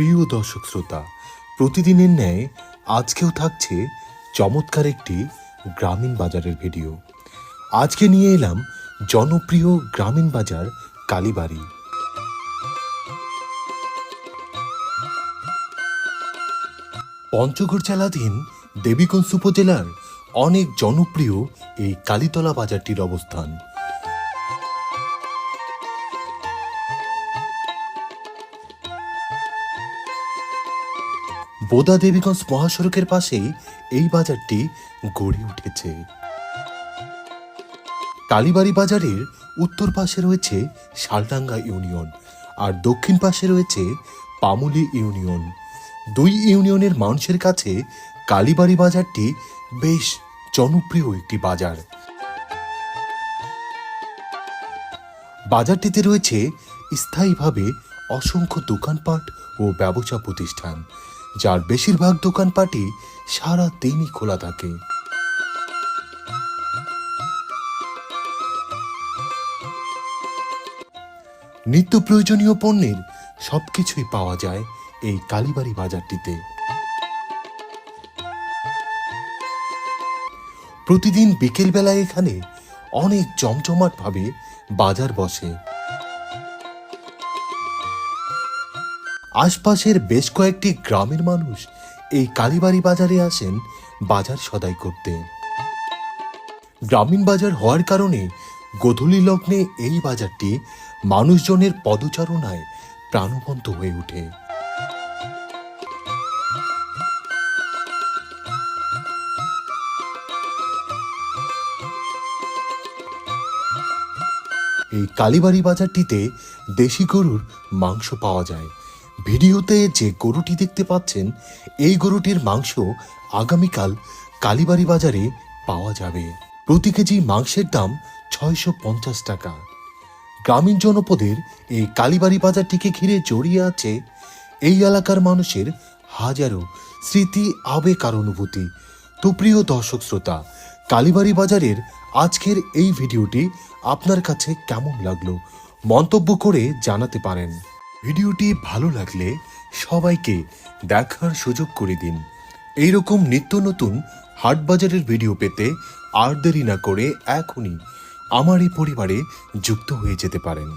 প্রিয় দর্শক শ্রোতা, প্রতিদিনের ন্যায় আজকেও থাকছে চমৎকার একটি গ্রামীণ বাজারের ভিডিও। আজকে নিয়ে এলাম জনপ্রিয় গ্রামীণ বাজার কালীবাড়ি। পঞ্চগড় জেলাধীন দেবীগঞ্জ উপজেলার অনেক জনপ্রিয় এই কালীতলা বাজারটির অবস্থান। বোদা দেবীগঞ্জ মহাসড়কের পাশেই এই বাজারটি গড়ে উঠেছে। কালীবাড়ি বাজারের উত্তর পাশে রয়েছে শালডাঙ্গা ইউনিয়ন আর দক্ষিণ পাশে রয়েছে পামুলি ইউনিয়ন। দুই ইউনিয়নের মানুষের কাছে কালীবাড়ি বাজারটি বেশ জনপ্রিয় একটি বাজার। বাজারটিতে রয়েছে স্থায়ীভাবে অসংখ্য দোকানপাট ও ব্যবসা প্রতিষ্ঠান, যার বেশিরভাগ দোকানপাটই সারা দিনই খোলা থাকে। নিত্য প্রয়োজনীয় পণ্যের সবকিছুই পাওয়া যায় এই কালীবাড়ি বাজারটিতে। প্রতিদিন বিকেল বেলায় এখানে অনেক জমজমাট ভাবে বাজার বসে। আশপাশের বেশ কয়েকটি গ্রামের মানুষ এই কালীবাড়ি বাজারে আসেন বাজার সদাই করতে। গ্রামীণ বাজার হওয়ার কারণে গোধূলি লগ্নে এই বাজারটি মানুষজনের পদচারণায় প্রাণবন্ত হয়ে ওঠে। এই কালীবাড়ি বাজারটিতে দেশি গরুর মাংস পাওয়া যায়। ভিডিওতে যে গরুটি দেখতে পাচ্ছেন, এই গরুটির মাংস আগামীকাল কালীবাড়ি বাজারে পাওয়া যাবে। প্রতি কেজি মাংসের দাম 650 টাকা। গ্রামীণ জনপদের এই কালীবাড়ি বাজারটিকে ঘিরে জড়িয়ে আছে এই এলাকার মানুষের হাজারো স্মৃতি, আবেগ আর অনুভূতি। তো প্রিয় দর্শক শ্রোতা, কালীবাড়ি বাজারের আজকের এই ভিডিওটি আপনার কাছে কেমন লাগলো মন্তব্য করে জানাতে পারেন। ভিডিওটি ভালো লাগলে সবাইকে দেখার সুযোগ করে দিন। এইরকম নিত্য নতুন হাট বাজারের ভিডিও পেতে আর দেরি না করে এখনই আমার এই পরিবারে যুক্ত হয়ে যেতে পারেন।